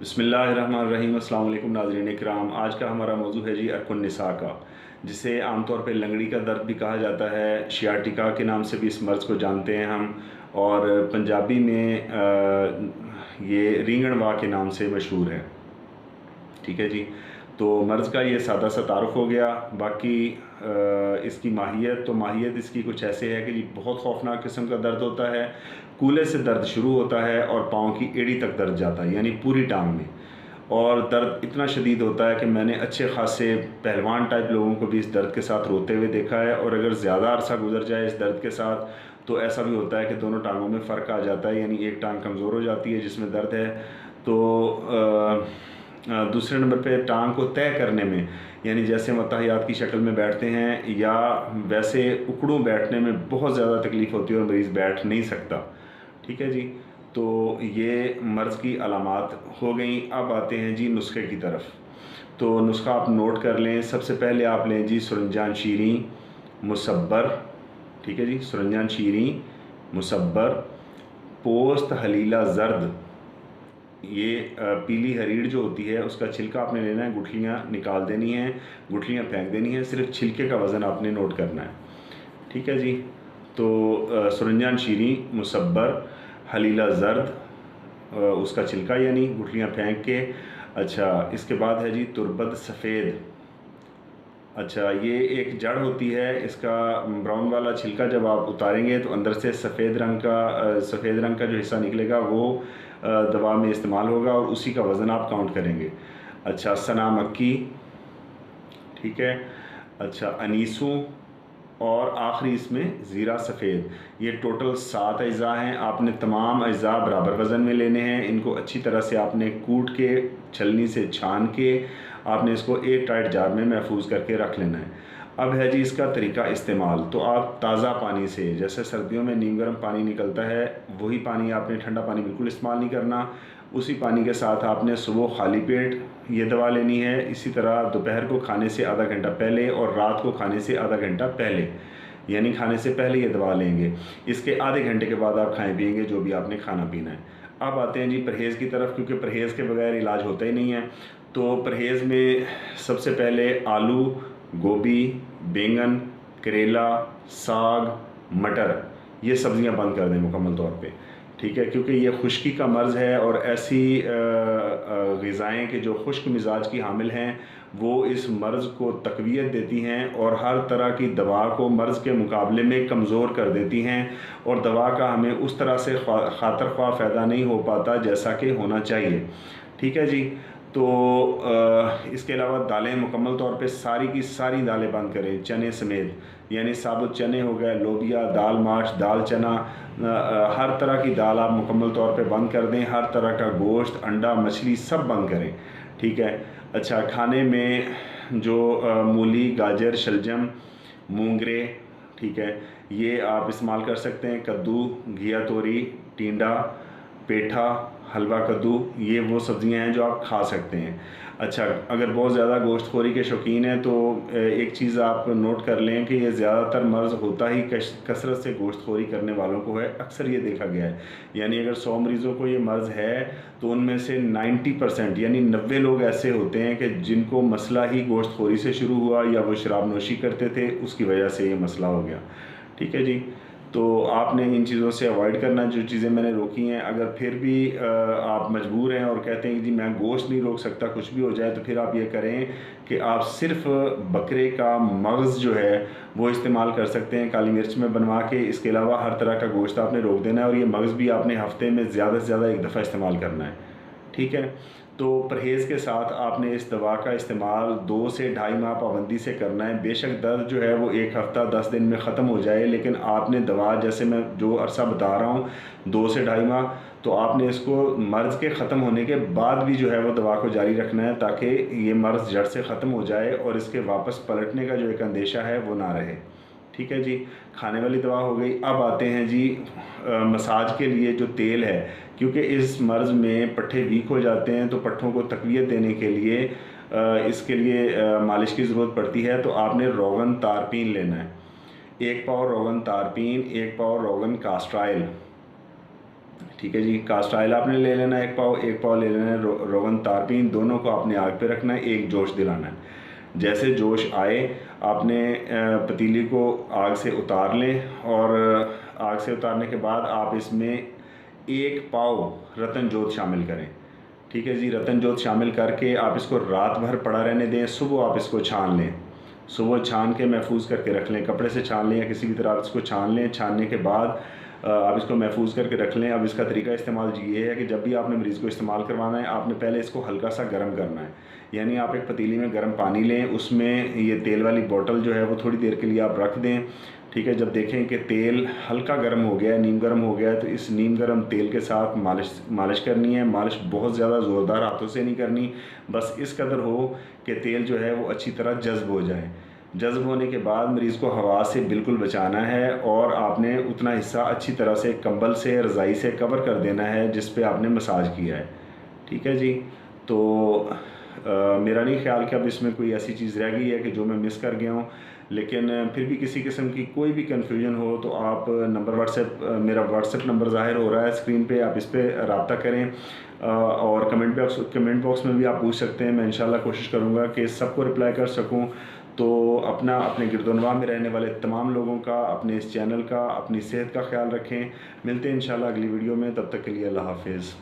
बिस्मिल्लाहिर्रहमानिर्रहीम। अस्सलाम वालेकुम नाज़रीन इकराम। आज का हमारा मौजू है जी अरकुन निसा का, जिसे आमतौर पे लंगड़ी का दर्द भी कहा जाता है, शियाटिका के नाम से भी इस मर्ज़ को जानते हैं हम, और पंजाबी में ये रींगणवा के नाम से मशहूर है। ठीक है जी। तो मर्ज़ का ये सादा सा तारुफ हो गया। बाकी इसकी माहियत इसकी कुछ ऐसे है कि जी बहुत खौफनाक किस्म का दर्द होता है। कूल्हे से दर्द शुरू होता है और पाँव की एड़ी तक दर्द जाता है, यानी पूरी टांग में। और दर्द इतना शदीद होता है कि मैंने अच्छे खासे पहलवान टाइप लोगों को भी इस दर्द के साथ रोते हुए देखा है। और अगर ज़्यादा अरसा गुजर जाए इस दर्द के साथ तो ऐसा भी होता है कि दोनों टांगों में फ़र्क आ जाता है, यानी एक टांग कमज़ोर हो जाती है जिसमें दर्द है। तो दूसरे नंबर पे टांग को तय करने में, यानी जैसे मुत्तहियात की शक्ल में बैठते हैं या वैसे उकड़ों बैठने में बहुत ज़्यादा तकलीफ़ होती है और मरीज़ बैठ नहीं सकता। ठीक है जी। तो ये मर्ज़ की अलामात हो गई। अब आते हैं जी नुस्खे की तरफ। तो नुस्खा आप नोट कर लें। सबसे पहले आप लें जी सुरंजान शीरी मुसब्बर। ठीक है जी, सुरंजान शीरी मुसब्बर, पोस्त हलीला जर्द। ये पीली हरीड़ जो होती है उसका छिलका आपने लेना है, गुठलियाँ निकाल देनी हैं, गुठलियाँ फेंक देनी हैं, सिर्फ छिलके का वज़न आपने नोट करना है। ठीक है जी। तो सुरंजान शीरी मुसब्बर, हलीला जर्द, उसका छिलका यानी गुठलियाँ फेंक के। अच्छा, इसके बाद है जी तुरबत सफ़ेद। अच्छा, ये एक जड़ होती है, इसका ब्राउन वाला छिलका जब आप उतारेंगे तो अंदर से सफ़ेद रंग का जो हिस्सा निकलेगा वो दवा में इस्तेमाल होगा और उसी का वज़न आप काउंट करेंगे। अच्छा, सना मक्की। ठीक है। अच्छा, अनीसू, और आखिरी इसमें ज़ीरा सफ़ेद। ये टोटल 7 अज्जा हैं। आपने तमाम अज्जा बराबर वज़न में लेने हैं। इनको अच्छी तरह से आपने कूट के छलनी से छान के आपने इसको एयर टाइट जार में महफूज करके रख लेना है। अब है जी इसका तरीका इस्तेमाल। तो आप ताज़ा पानी से, जैसे सर्दियों में नीम गर्म पानी निकलता है, वही पानी आपने, ठंडा पानी बिल्कुल इस्तेमाल नहीं करना। उसी पानी के साथ आपने सुबह खाली पेट ये दवा लेनी है। इसी तरह दोपहर को खाने से आधा घंटा पहले और रात को खाने से आधा घंटा पहले, यानी खाने से पहले ये दवा लेंगे। इसके आधे घंटे के बाद आप खाएं पिएंगे जो भी आपने खाना पीना है। अब आते हैं जी परहेज़ की तरफ, क्योंकि परहेज़ के बगैर इलाज होता ही नहीं है। तो परहेज़ में सबसे पहले आलू, गोभी, बैंगन, करेला, साग, मटर, ये सब्ज़ियां बंद कर दें मुकम्मल तौर पे। ठीक है, क्योंकि ये खुश्की का मर्ज़ है और ऐसी ग़िज़ाएँ कि जो खुश्क मिजाज की हामिल हैं वो इस मर्ज़ को तक़वियत देती हैं और हर तरह की दवा को मर्ज़ के मुकाबले में कमज़ोर कर देती हैं, और दवा का हमें उस तरह से ख़ातिर ख्वाह फ़ायदा नहीं हो पाता जैसा कि होना चाहिए। ठीक है जी। तो इसके अलावा दालें मुकम्मल तौर पे सारी की सारी दालें बंद करें, चने समेत, यानी साबुत चने हो गए, लोबिया, दाल माश, दाल चना, हर तरह की दाल आप मुकम्मल तौर पे बंद कर दें। हर तरह का गोश्त, अंडा, मछली सब बंद करें। ठीक है। अच्छा, खाने में जो मूली, गाजर, शलजम, मूंगरे, ठीक है, ये आप इस्तेमाल कर सकते हैं। कद्दू, घिया तोरी, टिंडा, पेठा, हलवा कद्दू, ये वो सब्ज़ियां हैं जो आप खा सकते हैं। अच्छा, अगर बहुत ज़्यादा गोश्तखोरी के शौकीन हैं तो एक चीज़ आप नोट कर लें कि ये ज़्यादातर मर्ज़ होता ही कसरत से गोश्तखोरी करने वालों को है। अक्सर ये देखा गया है, यानी अगर 100 मरीज़ों को ये मर्ज़ है तो उनमें से 90% यानी 90 लोग ऐसे होते हैं कि जिनको मसला ही गोश्तखोरी से शुरू हुआ, या वो शराब नोशी करते थे, उसकी वजह से ये मसला हो गया। ठीक है जी। तो आपने इन चीज़ों से अवॉइड करना, जो चीज़ें मैंने रोकी हैं। अगर फिर भी आप मजबूर हैं और कहते हैं कि जी मैं गोश्त नहीं रोक सकता, कुछ भी हो जाए, तो फिर आप ये करें कि आप सिर्फ बकरे का मग़ज़ जो है वो इस्तेमाल कर सकते हैं काली मिर्च में बनवा के। इसके अलावा हर तरह का गोश्त आपने रोक देना है, और ये मग़ज़ भी आपने हफ़्ते में ज़्यादा से ज़्यादा एक दफ़ा इस्तेमाल करना है। ठीक है। तो परहेज़ के साथ आपने इस दवा का इस्तेमाल 2 से ढाई माह पाबंदी से करना है। बेशक दर्द जो है वो 1 हफ़्ता 10 दिन में ख़त्म हो जाए, लेकिन आपने दवा, जैसे मैं जो अरसा बता रहा हूँ 2 से ढाई माह, तो आपने इसको मर्ज़ के ख़त्म होने के बाद भी जो है वो दवा को जारी रखना है, ताकि ये मर्ज़ जड़ से ख़त्म हो जाए और इसके वापस पलटने का जो एक अंदेशा है वो ना रहे। ठीक है जी। खाने वाली दवा हो गई। अब आते हैं जी मसाज के लिए जो तेल है, क्योंकि इस मर्ज़ में पट्ठे वीक हो जाते हैं, तो पट्ठों को तक़वियत देने के लिए इसके लिए मालिश की ज़रूरत पड़ती है। तो आपने रोगन तारपीन लेना है। 1 पाव रोगन तारपीन, 1 पाव रोगन कास्ट्राइल। ठीक है जी। कास्ट ऑयल आपने ले लेना है 1 पाव ले लेना है रोगन तारपीन, दोनों को आपने आग पे रखना है, एक जोश दिलाना है। जैसे जोश आए आपने पतीली को आग से उतार लें, और आग से उतारने के बाद आप इसमें 1 पाव रतन जोत शामिल करें। ठीक है जी। रतन जोत शामिल करके आप इसको रात भर पड़ा रहने दें, सुबह आप इसको छान लें। सुबह छान के महफूज करके रख लें, कपड़े से छान लें या किसी भी तरह आप इसको छान लें। छानने के बाद आप इसको महफूज करके रख लें। अब इसका तरीका इस्तेमाल ये है कि जब भी आपने मरीज़ को इस्तेमाल करवाना है, आपने पहले इसको हल्का सा गर्म करना है। यानी आप एक पतीली में गर्म पानी लें, उसमें ये तेल वाली बोतल जो है वो थोड़ी देर के लिए आप रख दें। ठीक है। जब देखें कि तेल हल्का गर्म हो गया है, नीम गर्म हो गया है, तो इस नीम गर्म तेल के साथ मालिश करनी है। मालिश बहुत ज़्यादा ज़ोरदार हाथों से नहीं करनी, बस इस कदर हो कि तेल जो है वो अच्छी तरह जज्ब हो जाए। जज्ब होने के बाद मरीज़ को हवा से बिल्कुल बचाना है, और आपने उतना हिस्सा अच्छी तरह से कंबल से, रज़ाई से कवर कर देना है जिस पे आपने मसाज किया है। ठीक है जी। तो मेरा नहीं ख्याल कि अब इसमें कोई ऐसी चीज़ रह गई है कि जो मैं मिस कर गया हूँ, लेकिन फिर भी किसी किस्म की कोई भी कन्फ्यूजन हो तो आप मेरा व्हाट्सएप नंबर ज़ाहिर हो रहा है स्क्रीन पे, आप इस पर रब्ता करें, और कमेंट बॉक्स में भी आप पूछ सकते हैं। मैं इंशाल्लाह कोशिश करूँगा कि सबको रिप्लाई कर सकूँ। तो अपने गिरदोनवा में रहने वाले तमाम लोगों का, अपने इस चैनल का, अपनी सेहत का ख्याल रखें। मिलते हैं इंशाल्लाह अगली वीडियो में, तब तक के लिए अल्लाह हाफिज़।